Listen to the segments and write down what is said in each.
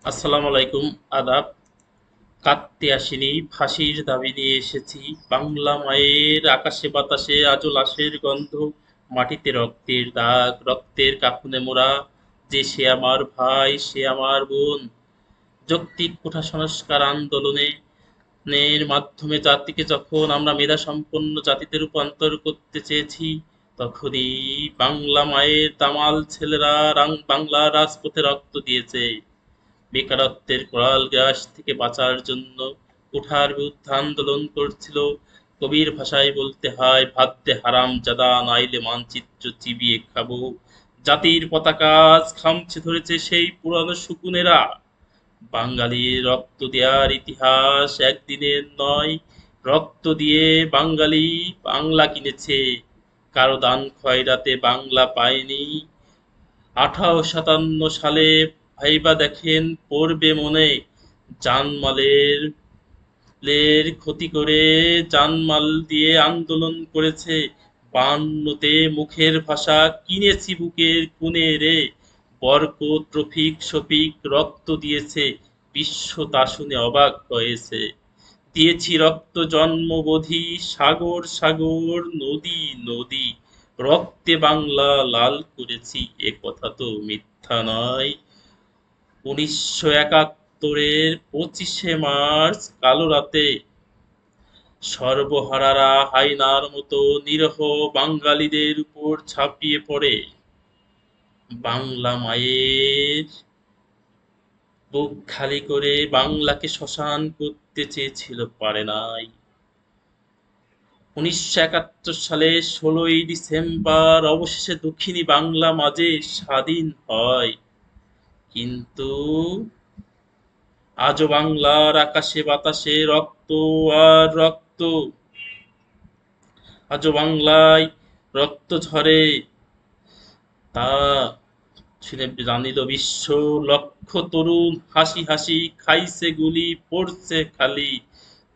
আসসালামু আলাইকুম। আদাব। কাঁদতে আসিনি, ফাঁসির দাবি নিয়ে এসেছি। বাংলা মায়ের আকাশে বাতাসে আজও লাশের গন্ধ, মাটিতে রক্তের দাগ, রক্তের কাফনে মোড়া। যে সে আমার ভাই, সে আমার বোন। যৌক্তিক কোঠা সংস্কার আন্দোলনে নের মাধ্যমে জাতিকে যখন আমরা মেধা সম্পন্ন জাতিতে রূপান্তর করতে চেয়েছি, তখনই বাংলা মায়ের দামাল ছেলেরা বাংলার রাজপথে রক্ত দিয়েছে। বেকারত্বের করাল গ্রাস থেকে বাঁচার জন্য কুঠার বিরুদ্ধে আন্দোলন করছিল। কবির ভাষায় বলতে হয়, ভাবতে হারাম জাদা, নাইলে মানচিত্র চিবিয়ে খাবো। জাতির পতাকা আজ খামছে ধরেছে সেই পুরানো শকুনেরা। বাঙালির রক্ত দেওয়ার ইতিহাস একদিনের নয়। রক্ত দিয়ে বাঙালি বাংলা কিনেছে, কারো দান খয়রাতে বাংলা পায়নি। 1857 সালে ভাইবা দেখেন, পড়বে মনে। জানমালের লের ক্ষতি করে জানমাল দিয়ে আন্দোলন করেছে। 52-তে মুখের ভাষা কিনেছি বুকের খুনে রে। বরকত, রফিক, শফিক রক্ত দিয়েছে, বিশ্ব তা শুনে অবাক হয়েছে। দিয়েছি রক্ত জন্মবোধি, সাগর সাগর, নদী নদী, রক্তে বাংলা লাল করেছি, এ কথা তো মিথ্যা নয়। 1971-এর 25শে মার্চ কালো রাতে সর্বহারারা হায়নার মতো নিরীহ বাঙালিদের উপর ঝাঁপিয়ে পড়ে। বাংলা মায়ের বুক খালি করে বাংলাকে শ্মশান করতে চেয়েছিল, পারে নাই। 1971 সালে 16ই ডিসেম্বর অবশেষে দক্ষিণী বাংলা মাঝে স্বাধীন হয়। কিন্তু আজও বাংলার আকাশে বাতাসে রক্ত আর রক্ত। আজও বাংলায় রক্ত ঝরে, তা শুনে জানিল বিশ্ব। লক্ষ তরুণ হাসি হাসি খাইছে গুলি, পড়ছে খালি,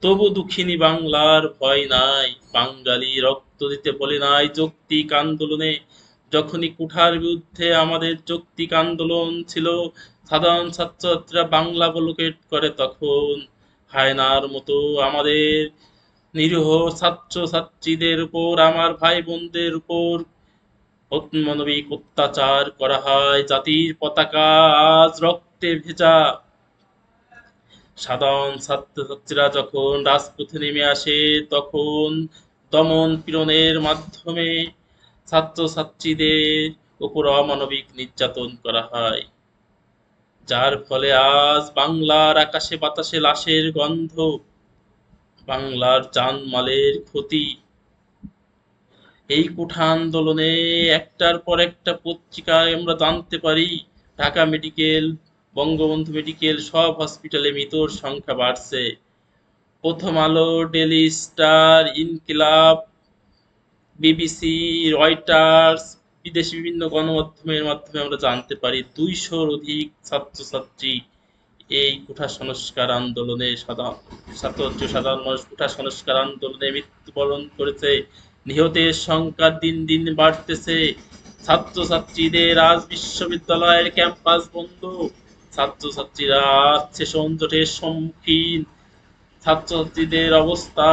তবু দুঃখিনী বাংলার ভয় নাই। বাঙালি রক্ত দিতে বলে নাই যৌক্তিক আন্দোলনে। যখনই কুঠার বিরুদ্ধে আমাদের যৌক্তিক আন্দোলন ছিল, সাধারণ ছাত্রছাত্রীরা বাংলা ব্লকেট করে, তখন হায়নার মতো আমাদের নিরীহ ছাত্র ছাত্রীদের উপর, আমার ভাই বোনদের উপর অমানবিক অত্যাচার করা হয়। জাতির পতাকা আজ রক্তে ভেজা। সাধারণ ছাত্রছাত্রীরা যখন রাজপথে নেমে আসে, তখন দমন পীড়নের মাধ্যমে ছাত্রছাত্রীদের উপর অমানবিক নির্যাতন করা হয়, যার ফলে আজ বাংলার আকাশে বাতাসে লাশের গন্ধ, বাংলার জানমালের ক্ষতি। এই কোঠা আন্দোলনে একটার পর একটা পত্রিকায় আমরা জানতে পারি, ঢাকা মেডিকেল, বঙ্গবন্ধু মেডিকেল, সব হসপিটালে মৃতর সংখ্যা বাড়ছে। প্রথম আলো, ডেলি স্টার, ইনকিলাব, বিবিসি, রয়টার্স, বিদেশি বিভিন্ন গণমাধ্যমের মাধ্যমে আমরা জানতে পারি 200-র অধিক ছাত্রছাত্রী এই কোঠা সংস্কার আন্দোলনে, সাধারণ মানুষ কোঠা সংস্কার আন্দোলনে মৃত্যুবরণ করেছে। নিহতের সংখ্যা দিন দিন বাড়তেছে। ছাত্রছাত্রীদের আজ বিশ্ববিদ্যালয়ের ক্যাম্পাস বন্ধ। ছাত্রছাত্রীরা আজ সেশন জটের সম্মুখীন। ছাত্রছাত্রীদের অবস্থা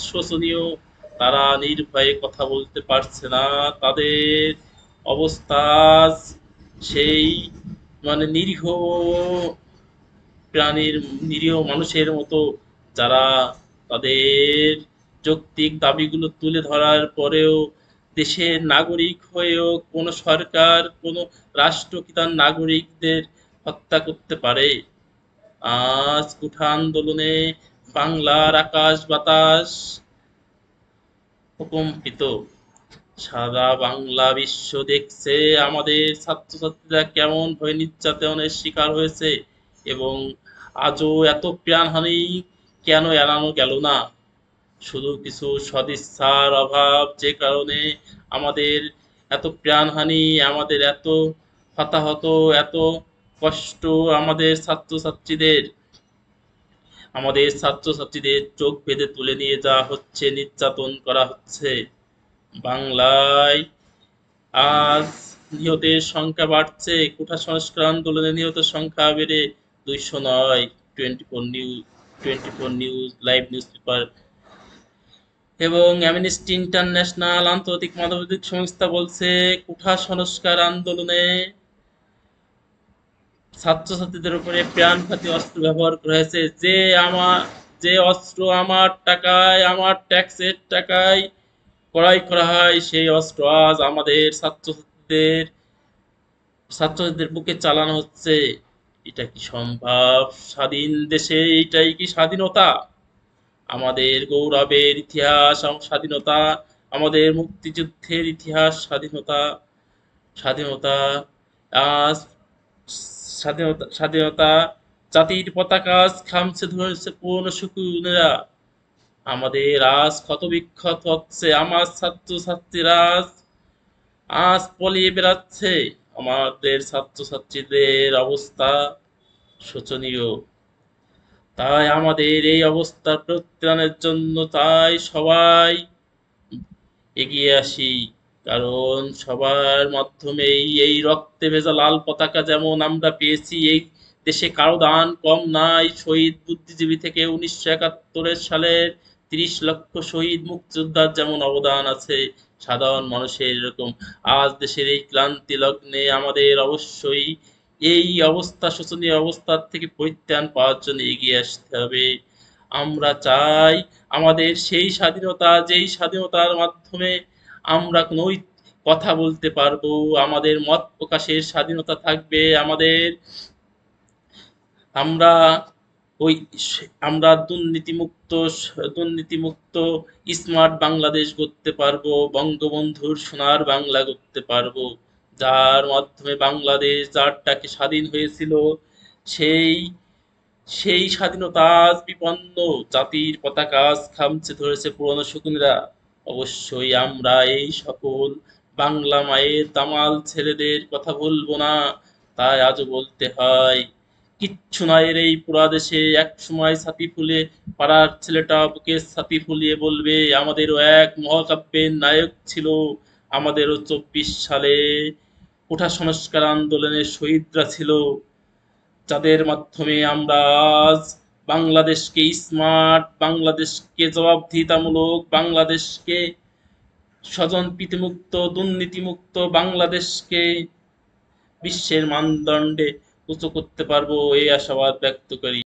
শোচনীয়। তারা নির্ভয়ে কথা বলতে পারছে না। তাদের অবস্থা আজ সেই নিরীহ প্রাণীর, নিরীহ মানুষের মতো, যারা তাদের যৌক্তিক দাবিগুলো তুলে ধরার পরেও দেশের নাগরিক হয়েও কোনো সরকার, কোনো রাষ্ট্র কি তার নাগরিকদের হত্যা করতে পারে? আজ কুঠা আন্দোলনে বাংলার আকাশ বাতাস প্রকম্পিত। সারা বাংলা বিশ্ব দেখছে আমাদের ছাত্রছাত্রীরা কেমন ভয় নির্যাতনের শিকার হয়েছে, এবং আজও এত প্রাণহানি কেন এড়ানো গেল না? শুধু কিছু সদিচ্ছার অভাব, যে কারণে আমাদের এত প্রাণহানি, আমাদের এত হতাহত, এত কষ্ট। আমাদের ছাত্রছাত্রীদের আমাদের ছাত্রছাত্রীদের চোখ বেঁধে তুলে নিয়ে যাওয়া হচ্ছে, নির্যাতন করা হচ্ছে। বাংলায় আজ নিহতের সংখ্যা বাড়ছে। কোঠা সংস্কার আন্দোলনে নিহতের সংখ্যা বেড়ে 209, 24 নিউজ, লাইভ নিউজ পেপার এবং অ্যামনেস্টি ইন্টারন্যাশনাল আন্তর্জাতিক মানবাধিকার সংস্থা বলছে কোঠা সংস্কার আন্দোলনে ছাত্রছাত্রীদের উপরে প্রাণঘাতী অস্ত্র ব্যবহার করা হয়েছে। যে অস্ত্র আমার টাকায়, আমার ট্যাক্সের টাকায় ক্রয় করা হয়, সেই অস্ত্র আজ আমাদের ছাত্রছাত্রীদের বুকে চালানো হচ্ছে। এটা কি সম্ভব? স্বাধীন দেশে এটাই কি স্বাধীনতা? আমাদের গৌরবের ইতিহাস, স্বাধীনতা, আমাদের মুক্তিযুদ্ধের ইতিহাস, স্বাধীনতা, স্বাধীনতা আজ স্বাধীনতা জাতির পতাকা আজ খামছে ধরেছে পুরনো শকুনেরা। আমাদের আজ ক্ষতবিক্ষত হচ্ছে, আমার ছাত্রছাত্রীরা আজ পলিয়ে বেড়াচ্ছে। আমাদের ছাত্রছাত্রীদের অবস্থা শোচনীয়। তাই আমাদের এই অবস্থার পরিত্রাণের জন্য তাই সবাই এগিয়ে আসি, কারণ সবার মাধ্যমেই এই রক্তে ভেজা লাল পতাকা যেমন আমরা পেয়েছি, এই দেশে কারো দান কম নাই। শহীদ বুদ্ধিজীবী থেকে 1971 সালের 30 লক্ষ শহীদ মুক্তিযোদ্ধার যেমন অবদান আছে, সাধারণ মানুষের এরকম আজ দেশের এই ক্লান্তি লগ্নে আমাদের অবশ্যই এই অবস্থা, শোচনীয় অবস্থার থেকে পরিত্রাণ পাওয়ার জন্য এগিয়ে আসতে হবে। আমরা চাই আমাদের সেই স্বাধীনতা, যেই স্বাধীনতার মাধ্যমে আমরা কোনো কথা বলতে পারবো, আমাদের মত প্রকাশের স্বাধীনতা থাকবে, আমরা ওই আমরা দুর্নীতিমুক্ত স্মার্ট বাংলাদেশ গড়তে পারবো, বঙ্গবন্ধুর সোনার বাংলা গড়তে পারবো, যার মাধ্যমে বাংলাদেশ যার ডাকে স্বাধীন হয়েছিল, সেই সেই স্বাধীনতা আজ বিপন্ন। জাতির পতাকা আজ খামচে ধরেছে পুরনো শকুনেরা। অবশ্যই আমরা এই সকল বাংলা মায়ের দামাল ছেলেদের কথা বলবো না। তাই আজও বলতে হয়, কিচ্ছু নাই রে এই পুরা দেশে। এক সময় ছাতি ফুলে পাড়ার ছেলেটা বুকে ছাতি ফুলিয়ে বলবে আমাদেরও এক মহাকাব্যের নায়ক ছিল, আমাদেরও 24 সালে কোঠা সংস্কার আন্দোলনের শহীদরা ছিল, যাদের মাধ্যমে আমরা আজ বাংলাদেশকে স্মার্ট, বাংলাদেশকে জবাবদিহিতামূলক, বাংলাদেশকে স্বজনপ্রীতিমুক্ত, দুর্নীতিমুক্ত বাংলাদেশকে বিশ্বের মানদণ্ডে উঁচু করতে পারবো, এই আশাবাদ ব্যক্ত করি।